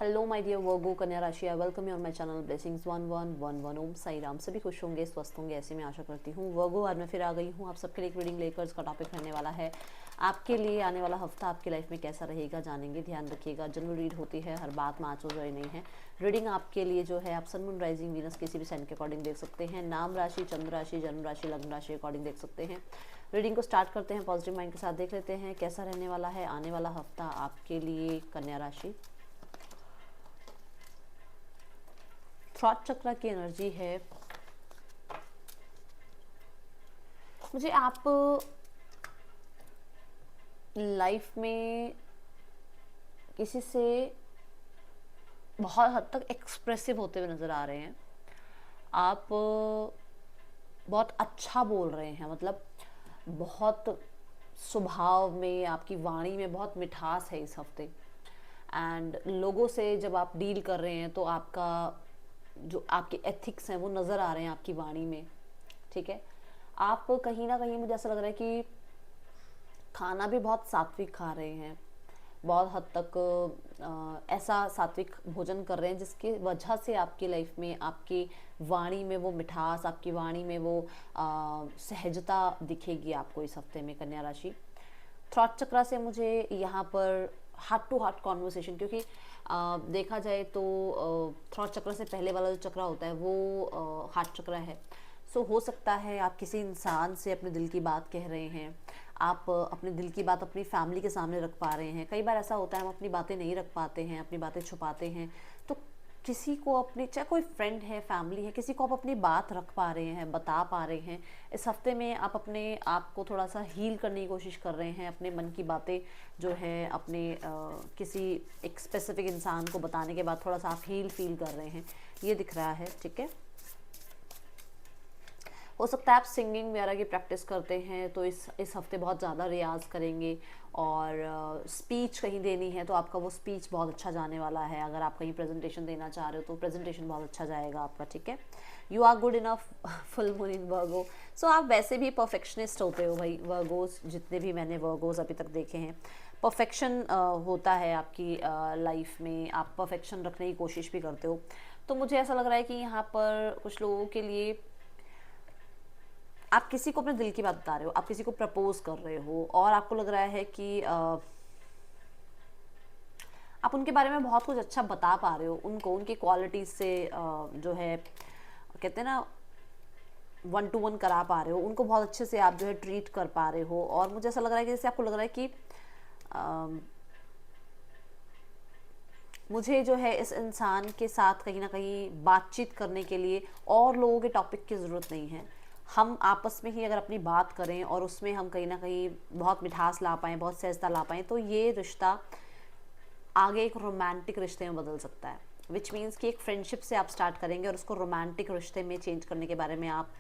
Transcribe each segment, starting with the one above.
Hello my dear वर्गो कन्या राशि, I welcome you on my channel blessings 1111 ओम साई राम। सभी खुश होंगे, स्वस्थ होंगे, ऐसे मैं आशा करती हूँ। वर्गो आज मैं फिर आ गई हूँ आप सबके लिए एक रीडिंग लेकर। इसका टॉपिक रहने वाला है आपके लिए आने वाला हफ्ता आपकी लाइफ में कैसा रहेगा, जानेंगे। ध्यान रखिएगा, जनरल रीड होती है, हर बात मैच हो जाए नहीं है। रीडिंग आपके लिए जो है आप सन मून राइजिंग वीनस किसी भी साइन के अकॉर्डिंग देख सकते हैं। नाम राशि, चंद्र राशि, जन्म राशि, लग्न राशि अकॉर्डिंग देख सकते हैं। रीडिंग को स्टार्ट करते हैं पॉजिटिव माइंड के साथ। देख लेते हैं कैसा रहने वाला है आने वाला हफ्ता आपके लिए कन्या राशि। थ्रॉट चक्र की एनर्जी है। मुझे आप लाइफ में किसी से बहुत हद तक एक्सप्रेसिव होते हुए नज़र आ रहे हैं। आप बहुत अच्छा बोल रहे हैं, मतलब बहुत स्वभाव में, आपकी वाणी में बहुत मिठास है इस हफ्ते। एंड लोगों से जब आप डील कर रहे हैं तो आपका जो आपके एथिक्स हैं वो नज़र आ रहे हैं आपकी वाणी में। ठीक है, आप कहीं ना कहीं मुझे ऐसा लग रहा है कि खाना भी बहुत सात्विक खा रहे हैं, बहुत हद तक ऐसा सात्विक भोजन कर रहे हैं जिसकी वजह से आपकी लाइफ में, आपकी वाणी में वो मिठास, आपकी वाणी में वो सहजता दिखेगी आपको इस हफ्ते में कन्या राशि। थ्रॉट चक्र से मुझे यहाँ पर हार्ट टू हार्ट कॉन्वर्सेशन, क्योंकि देखा जाए तो थ्रॉट चक्र से पहले वाला जो चक्र होता है वो हार्ट चक्र है। सो हो सकता है आप किसी इंसान से अपने दिल की बात कह रहे हैं, आप अपने दिल की बात अपनी फैमिली के सामने रख पा रहे हैं। कई बार ऐसा होता है हम अपनी बातें नहीं रख पाते हैं, अपनी बातें छुपाते हैं। तो किसी को अपनी, चाहे कोई फ्रेंड है, फैमिली है, किसी को आप अपनी बात रख पा रहे हैं, बता पा रहे हैं। इस हफ्ते में आप अपने आप को थोड़ा सा हील करने की कोशिश कर रहे हैं। अपने मन की बातें जो है अपने किसी एक स्पेसिफिक इंसान को बताने के बाद थोड़ा सा आप हील फील कर रहे हैं, ये दिख रहा है। ठीक है, हो सकता है आप सिंगिंग वगैरह की प्रैक्टिस करते हैं तो इस हफ्ते बहुत ज़्यादा रियाज करेंगे। और स्पीच कहीं देनी है तो आपका वो स्पीच बहुत अच्छा जाने वाला है। अगर आप कहीं प्रेजेंटेशन देना चाह रहे हो तो प्रेजेंटेशन बहुत अच्छा जाएगा आपका। ठीक है, you are good enough full moon in Virgo. So आप वैसे भी परफेक्शनिस्ट होते हो भाई। वर्गोज जितने भी मैंने वर्गोज अभी तक देखे हैं, परफेक्शन होता है आपकी लाइफ में, आप परफेक्शन रखने की कोशिश भी करते हो। तो मुझे ऐसा लग रहा है कि यहाँ पर कुछ लोगों के लिए आप किसी को अपने दिल की बात बता रहे हो, आप किसी को प्रपोज कर रहे हो और आपको लग रहा है कि आप उनके बारे में बहुत कुछ अच्छा बता पा रहे हो उनको, उनकी क्वालिटीज से जो है कहते हैं ना, 1 to 1 करा पा रहे हो उनको, बहुत अच्छे से आप जो है ट्रीट कर पा रहे हो। और मुझे ऐसा लग रहा है कि जैसे आपको लग रहा है कि मुझे जो है इस इंसान के साथ कहीं ना कहीं बातचीत करने के लिए और लोगों के टॉपिक की ज़रूरत नहीं है। हम आपस में ही अगर अपनी बात करें और उसमें हम कहीं ना कहीं बहुत मिठास ला पाएँ, बहुत सहजता ला पाएँ, तो ये रिश्ता आगे एक रोमांटिक रिश्ते में बदल सकता है। विच मीन्स कि एक फ्रेंडशिप से आप स्टार्ट करेंगे और उसको रोमांटिक रिश्ते में चेंज करने के बारे में आप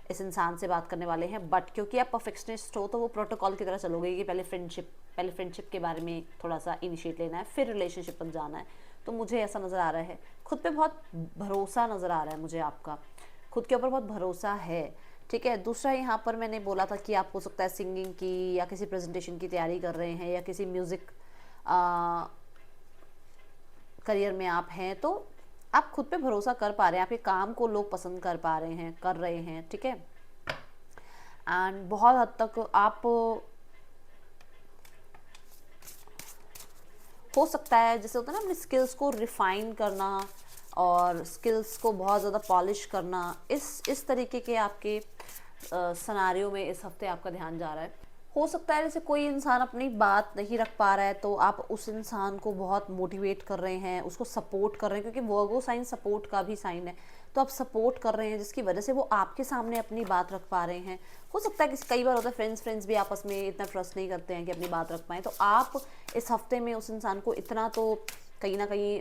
इस इंसान से बात करने वाले हैं। बट क्योंकि आप परफेक्शनिस्ट हो तो वो प्रोटोकॉल की तरह चलोगे कि पहले फ्रेंडशिप के बारे में थोड़ा सा इनिशिएट लेना है, फिर रिलेशनशिप तक जाना है। तो मुझे ऐसा नज़र आ रहा है, खुद पे बहुत भरोसा नज़र आ रहा है मुझे, आपका खुद के ऊपर बहुत भरोसा है। ठीक है, दूसरा यहाँ पर मैंने बोला था कि आप हो सकता है सिंगिंग की या किसी प्रेजेंटेशन की तैयारी कर रहे हैं या किसी म्यूज़िक करियर में आप हैं, तो आप खुद पे भरोसा कर पा रहे हैं, आपके काम को लोग पसंद कर पा रहे हैं, कर रहे हैं। ठीक है, एंड बहुत हद तक आप हो सकता है, जैसे होता है ना, अपनी स्किल्स को रिफाइन करना और स्किल्स को बहुत ज़्यादा पॉलिश करना, इस तरीके के आपके सिनेरियो में इस हफ्ते आपका ध्यान जा रहा है। हो सकता है जैसे कोई इंसान अपनी बात नहीं रख पा रहा है तो आप उस इंसान को बहुत मोटिवेट कर रहे हैं, उसको सपोर्ट कर रहे हैं, क्योंकि वर्गो साइन सपोर्ट का भी साइन है। तो आप सपोर्ट कर रहे हैं जिसकी वजह से वो आपके सामने अपनी बात रख पा रहे हैं। हो सकता है कि कई बार होता है फ्रेंड्स भी आपस में इतना ट्रस्ट नहीं करते हैं कि अपनी बात रख पाएँ, तो आप इस हफ्ते में उस इंसान को इतना तो कहीं ना कहीं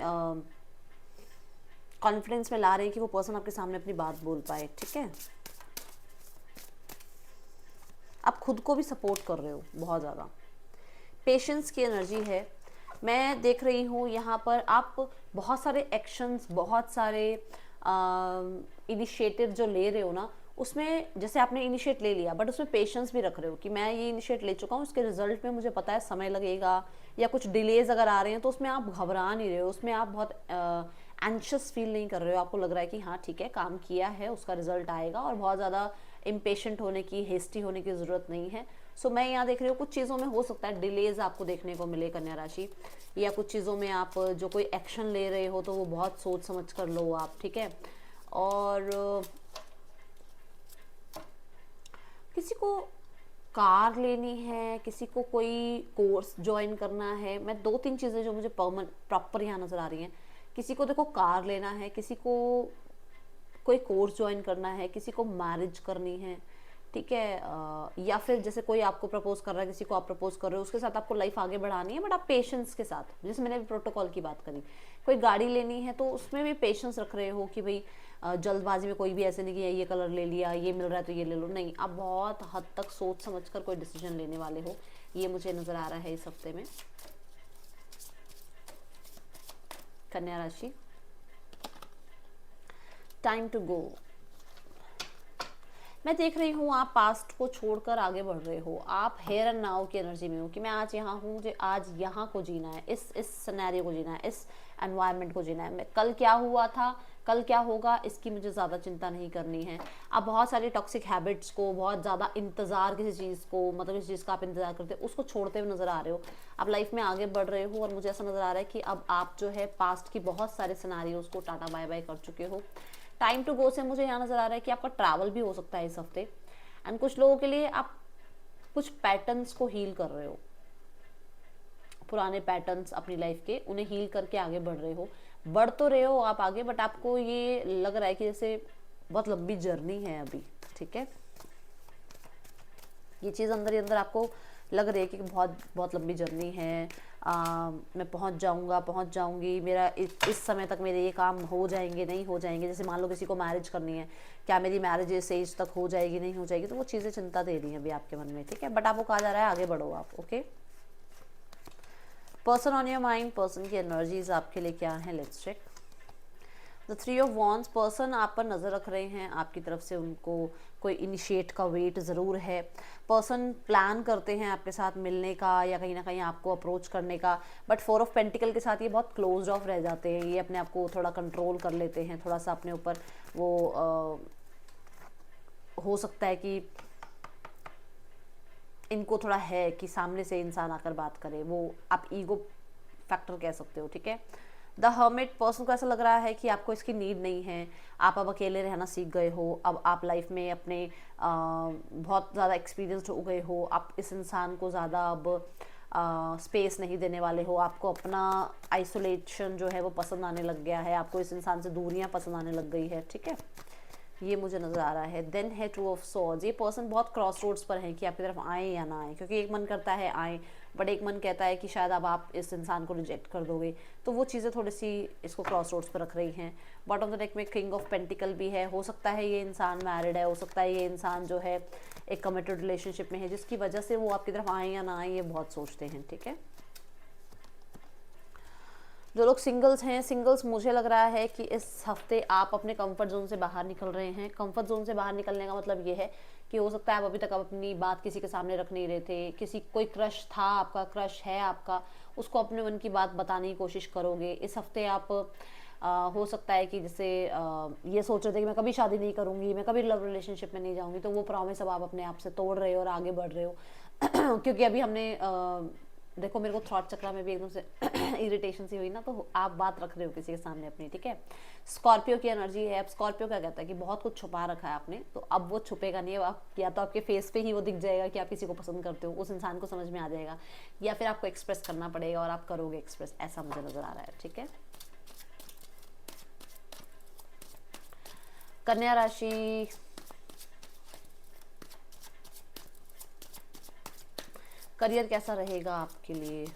कॉन्फिडेंस में ला रहे हैं कि वो पर्सन आपके सामने अपनी बात बोल पाए। ठीक है, आप खुद को भी सपोर्ट कर रहे हो बहुत ज़्यादा। पेशेंस की एनर्जी है, मैं देख रही हूँ यहाँ पर आप बहुत सारे एक्शंस, बहुत सारे इनिशिएटिव जो ले रहे हो ना, उसमें जैसे आपने इनिशिएट ले लिया बट उसमें पेशेंस भी रख रहे हो कि मैं ये इनिशिएट ले चुका हूँ, इसके रिजल्ट में मुझे पता है समय लगेगा, या कुछ डिलेज अगर आ रहे हैं तो उसमें आप घबरा नहीं रहे हो, उसमें आप बहुत एंशियस फील नहीं कर रहे हो। आपको लग रहा है कि हाँ ठीक है, काम किया है, उसका रिजल्ट आएगा, और बहुत ज़्यादा इम्पेशेंट होने की, हेस्टी होने की ज़रूरत नहीं है। सो मैं यहाँ देख रही हूँ कुछ चीज़ों में हो सकता है डिलेज आपको देखने को मिले कन्या राशि, या कुछ चीज़ों में आप जो कोई एक्शन ले रहे हो तो वो बहुत सोच समझ कर लो आप, ठीक है। और किसी को कार लेनी है, किसी को कोई कोर्स ज्वाइन करना है, मैं दो तीन चीज़ें जो मुझे प्रॉपर यहाँ नज़र आ रही हैं। किसी को देखो कार लेना है, किसी को कोई कोर्स ज्वाइन करना है, किसी को मैरिज करनी है, ठीक है। या फिर जैसे कोई आपको प्रपोज कर रहा है, किसी को आप प्रपोज कर रहे हो, उसके साथ आपको लाइफ आगे बढ़ानी है, बट आप पेशेंस के साथ, जैसे मैंने प्रोटोकॉल की बात करी, कोई गाड़ी लेनी है तो उसमें भी पेशेंस रख रहे हो कि भाई जल्दबाजी में कोई भी ऐसे नहीं कि ये कलर ले लिया, ये मिल रहा है तो ये ले लो, नहीं, आप बहुत हद तक सोच समझ कर कोई डिसीजन लेने वाले हो, ये मुझे नज़र आ रहा है इस हफ्ते में। कन्या राशि, टाइम टू गो। मैं देख रही हूँ आप पास्ट को छोड़कर आगे बढ़ रहे हो, आप हेयर एंड नाउ की एनर्जी में हो कि मैं आज यहाँ हूँ, मुझे आज यहाँ को जीना है, इस सिनेरियो को जीना है, इस एनवायरनमेंट को जीना है। मैं कल क्या हुआ था, कल क्या होगा, इसकी मुझे ज़्यादा चिंता नहीं करनी है। आप बहुत सारी टॉक्सिक हैबिट्स को, बहुत ज़्यादा इंतज़ार किसी चीज़ को, मतलब इस चीज़ का आप इंतज़ार करते हो, उसको छोड़ते हुए नज़र आ रहे हो। आप लाइफ में आगे बढ़ रहे हो और मुझे ऐसा नज़र आ रहा है कि अब आप जो है पास्ट की बहुत सारे सिनेरियोज को टाटा बाय बाय कर चुके हो। टाइम टू गो से मुझे यहाँ नज़र आ रहा है कि आपका ट्रैवल भी हो सकता है इस हफ्ते, एंड कुछ लोगों के लिए आप कुछ पैटर्न्स को हील कर रहे हो, पुराने पैटर्न्स अपनी लाइफ के, उन्हें हील करके आगे बढ़ रहे हो। बढ़ तो रहे हो आप आगे, बट आपको ये लग रहा है कि जैसे बहुत लंबी जर्नी है अभी, ठीक है। ये चीज़ अंदर ही अंदर आपको लग रही है कि बहुत बहुत लंबी जर्नी है, मैं पहुंच जाऊंगा, पहुंच जाऊंगी, मेरा इस समय तक मेरे ये काम हो जाएंगे, नहीं हो जाएंगे। जैसे मान लो किसी को मैरिज करनी है, क्या मेरी मैरिज इस एज तक हो जाएगी, नहीं हो जाएगी, तो वो चीज़ें चिंता दे रही हैं अभी आपके मन में, ठीक है। बट आपको कहा जा रहा है आगे बढ़ो आप, okay. Person on your mind, person की एनर्जीज आपके लिए क्या है, let's check. The 3 of wands, person आप पर नज़र रख रहे हैं, आपकी तरफ से उनको कोई इनिशिएट का वेट ज़रूर है। पर्सन प्लान करते हैं आपके साथ मिलने का या कहीं ना कहीं आपको अप्रोच करने का, बट 4 ऑफ पेंटिकल के साथ ये बहुत क्लोज ऑफ रह जाते हैं, ये अपने आप को थोड़ा कंट्रोल कर लेते हैं, थोड़ा सा अपने ऊपर वो हो सकता है कि इनको थोड़ा है कि सामने से इंसान आकर बात करे, वो आप ईगो फैक्टर कह सकते हो, ठीक है। द हर्मिट, पर्सन को ऐसा लग रहा है कि आपको इसकी नीड नहीं है, आप अब अकेले रहना सीख गए हो, अब आप लाइफ में अपने बहुत ज़्यादा एक्सपीरियंस्ड हो गए हो, आप इस इंसान को ज़्यादा अब स्पेस नहीं देने वाले हो, आपको अपना आइसोलेशन जो है वो पसंद आने लग गया है, आपको इस इंसान से दूरियां पसंद आने लग गई है, ठीक है। ये मुझे नज़र आ रहा है। देन है 2 ऑफ सॉर्ड्स, ये पर्सन बहुत क्रॉस रोड्स पर है कि आपकी तरफ आए या ना आए, क्योंकि एक मन करता है आए, बट एक मन कहता है कि शायद अब आप इस इंसान को रिजेक्ट कर दोगे, तो वो चीज़ें थोड़ी सी इसको क्रॉस रोड्स पर रख रही हैं। बॉटम ऑफ द डेक में किंग ऑफ पेंटिकल भी है, हो सकता है ये इंसान मैरिड है, हो सकता है ये इंसान जो है एक कमिटेड रिलेशनशिप में है, जिसकी वजह से वो आपकी तरफ आए या ना आए ये बहुत सोचते हैं, ठीक है। जो लोग सिंगल्स हैं, सिंगल्स मुझे लग रहा है कि इस हफ्ते आप अपने कंफर्ट जोन से बाहर निकल रहे हैं। कंफर्ट जोन से बाहर निकलने का मतलब ये है कि हो सकता है आप अभी तक अपनी बात किसी के सामने रख नहीं रहे थे, किसी कोई क्रश था आपका, क्रश है आपका, उसको अपने मन की बात बताने की कोशिश करोगे। इस हफ्ते आप हो सकता है कि जैसे ये सोच रहे थे कि मैं कभी शादी नहीं करूँगी, मैं कभी लव रिलेशनशिप में नहीं जाऊँगी, तो वो प्रॉमिस अब आप अपने आप से तोड़ रहे हो और आगे बढ़ रहे हो क्योंकि अभी हमने देखो मेरे को थॉट चक्रा में भी एकदम से इरिटेशन सी हुई ना, तो आप बात रख रहे हो किसी के सामने अपनी, ठीक है। स्कॉर्पियो की एनर्जी है। अब स्कॉर्पियो क्या कहता है कि बहुत कुछ छुपा रखा है आपने, तो अब वो छुपेगा नहीं, आप या तो आपके फेस पे ही वो दिख जाएगा कि आप किसी को पसंद करते हो, उस इंसान को समझ में आ जाएगा, या फिर आपको एक्सप्रेस करना पड़ेगा और आप करोगे एक्सप्रेस, ऐसा मुझे नजर आ रहा है, ठीक है। कन्या राशि, करियर कैसा रहेगा आपके लिए।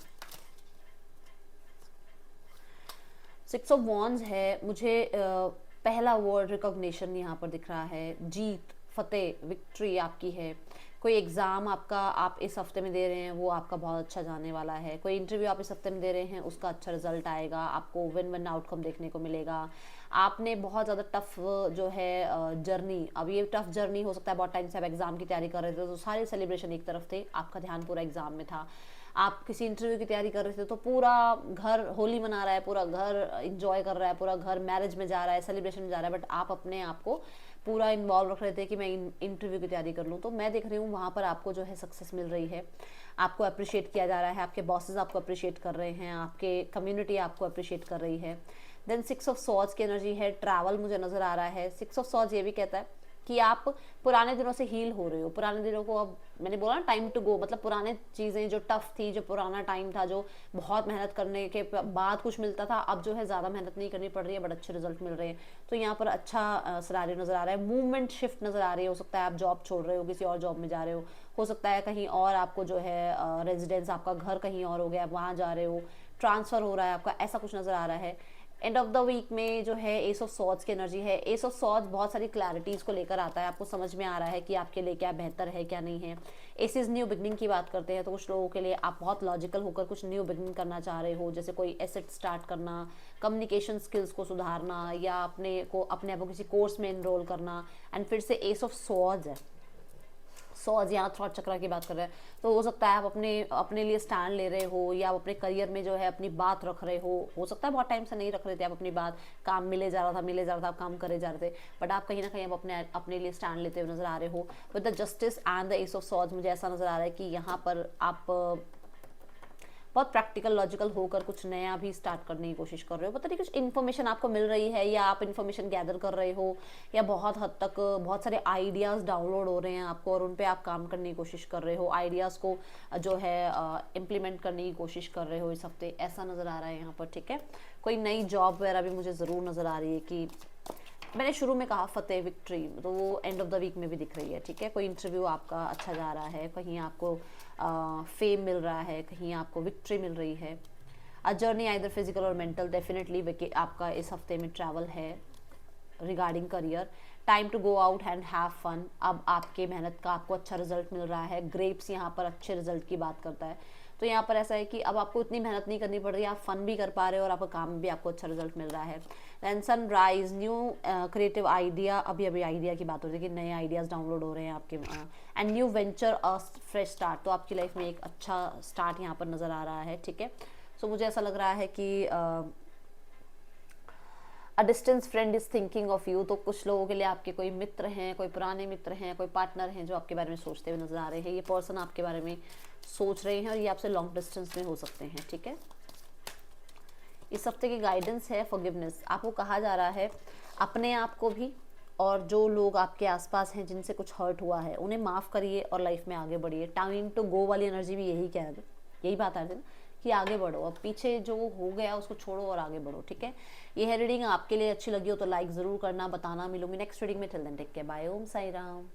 6 ऑफ वॉन्ड्स है, मुझे पहला वर्ड रिकॉग्निशन यहाँ पर दिख रहा है, जीत, फतेह, विक्ट्री आपकी है। कोई एग्ज़ाम आपका आप इस हफ्ते में दे रहे हैं वो आपका बहुत अच्छा जाने वाला है। कोई इंटरव्यू आप इस हफ्ते में दे रहे हैं उसका अच्छा रिजल्ट आएगा, आपको विन विन आउटकम देखने को मिलेगा। आपने बहुत ज़्यादा टफ जो है जर्नी, अब ये टफ जर्नी हो सकता है बहुत टाइम से आप एग्ज़ाम की तैयारी कर रहे थे तो सारे सेलिब्रेशन एक तरफ थे, आपका ध्यान पूरा एग्ज़ाम में था। आप किसी इंटरव्यू की तैयारी कर रहे थे तो पूरा घर होली मना रहा है, पूरा घर इंजॉय कर रहा है, पूरा घर मैरिज में जा रहा है, सेलिब्रेशन में जा रहा है, बट आप अपने आप को पूरा इन्वॉल्व रख रहे थे कि मैं इंटरव्यू की तैयारी कर लूँ। तो मैं देख रही हूँ वहाँ पर आपको जो है सक्सेस मिल रही है, आपको अप्रिशिएट किया जा रहा है, आपके बॉसेस आपको अप्रिशिएट कर रहे हैं, आपके कम्युनिटी आपको अप्रिशिएट कर रही है। देन 6 ऑफ सॉर्ड्स की एनर्जी है, ट्रैवल मुझे नज़र आ रहा है। 6 ऑफ सॉर्ड्स ये भी कहता है कि आप पुराने दिनों से हील हो रहे हो, पुराने दिनों को अब मैंने बोला ना टाइम टू गो, मतलब पुराने चीज़ें जो टफ थी, जो पुराना टाइम था, जो बहुत मेहनत करने के बाद कुछ मिलता था, अब जो है ज़्यादा मेहनत नहीं करनी पड़ रही है, बट अच्छे रिजल्ट मिल रहे हैं। तो यहाँ पर अच्छा सिनेरियो नज़र आ रहा है, मूवमेंट शिफ्ट नज़र आ रही है। हो सकता है आप जॉब छोड़ रहे हो, किसी और जॉब में जा रहे हो सकता है कहीं और आपको जो है रेजिडेंस, आपका घर कहीं और हो गया, आप वहाँ जा रहे हो, ट्रांसफ़र हो रहा है आपका, ऐसा कुछ नज़र आ रहा है। एंड ऑफ द वीक में जो है एस ऑफ सॉर्ड्स की एनर्जी है। एस ऑफ सॉर्ड्स बहुत सारी क्लैरिटीज़ को लेकर आता है, आपको समझ में आ रहा है कि आपके लिए क्या बेहतर है क्या नहीं है। एसिस न्यू बिगनिंग की बात करते हैं तो कुछ लोगों के लिए आप बहुत लॉजिकल होकर कुछ न्यू बिगनिंग करना चाह रहे हो, जैसे कोई एसेट स्टार्ट करना, कम्युनिकेशन स्किल्स को सुधारना, या अपने आप को किसी कोर्स में इनरोल करना। एंड फिर से एस ऑफ सॉर्ड्स है, सॉज यहाँ थॉट चक्र की बात कर रहे हैं, तो हो सकता है आप अपने लिए स्टैंड ले रहे हो, या आप अपने करियर में जो है अपनी बात रख रहे हो सकता है बहुत टाइम से नहीं रख रहे थे आप अपनी बात, काम मिले जा रहा था, आप काम करे जा रहे थे, बट आप कहीं ना कहीं आप अपने लिए स्टैंड लेते हुए नजर आ रहे हो। With the justice and the S of swords मुझे ऐसा नजर आ रहा है कि यहाँ पर आप बहुत प्रैक्टिकल लॉजिकल होकर कुछ नया भी स्टार्ट करने की कोशिश कर रहे हो। पता नहीं कुछ इन्फॉर्मेशन आपको मिल रही है, या आप इन्फॉर्मेशन गैदर कर रहे हो, या बहुत हद तक बहुत सारे आइडियाज़ डाउनलोड हो रहे हैं आपको और उन पे आप काम करने की कोशिश कर रहे हो, आइडियाज़ को जो है इम्प्लीमेंट करने की कोशिश कर रहे हो इस हफ्ते, ऐसा नज़र आ रहा है यहाँ पर। ठीक है, कोई नई जॉब वगैरह भी मुझे ज़रूर नज़र आ रही है कि मैंने शुरू में कहा फतेह विक्ट्री, तो वो एंड ऑफ द वीक में भी दिख रही है। ठीक है, कोई इंटरव्यू आपका अच्छा जा रहा है, कहीं आपको फेम मिल रहा है, कहीं आपको विक्ट्री मिल रही है। अ जर्नी आइदर फिजिकल और मेंटल, डेफिनेटली आपका इस हफ्ते में ट्रैवल है। Regarding career, time to go out and have fun, अब आपके मेहनत का आपको अच्छा रिजल्ट मिल रहा है। ग्रेप्स यहाँ पर अच्छे रिजल्ट की बात करता है, तो यहाँ पर ऐसा है कि अब आपको इतनी मेहनत नहीं करनी पड़ रही है, आप फन भी कर पा रहे हो और आपका काम भी आपको अच्छा रिजल्ट मिल रहा है। Then sunrise, new creative idea, अभी आइडिया की बात हो रही है कि नए आइडियाज़ डाउनलोड हो रहे हैं आपके, and new venture a fresh start, तो आपकी लाइफ में एक अच्छा स्टार्ट यहाँ पर नज़र आ रहा है। ठीक है, सो मुझे ऐसा लग रहा है कि a distance friend is thinking of you, तो कुछ लोगों के लिए आपके कोई मित्र हैं, कोई पुराने मित्र हैं, कोई पार्टनर हैं जो आपके बारे में सोचते हुए नजर आ रहे हैं। ये पर्सन आपके बारे में सोच रहे हैं और ये आपसे लॉन्ग डिस्टेंस में हो सकते हैं। ठीक है, इस हफ्ते की गाइडेंस है फॉरगिवनेस, आपको कहा जा रहा है अपने आप को भी और जो लोग आपके आसपास हैं जिनसे कुछ हर्ट हुआ है उन्हें माफ़ करिए और लाइफ में आगे बढ़िए। टाइम टू गो वाली एनर्जी भी यही बात आ रही थी ना कि आगे बढ़ो, अब पीछे जो हो गया उसको छोड़ो और आगे बढ़ो। ठीक है, ये है रीडिंग, आपके लिए अच्छी लगी हो तो लाइक ज़रूर करना, बताना। मिलूंगी नेक्स्ट रीडिंग में, till then take care, bye, Om Sai Ram.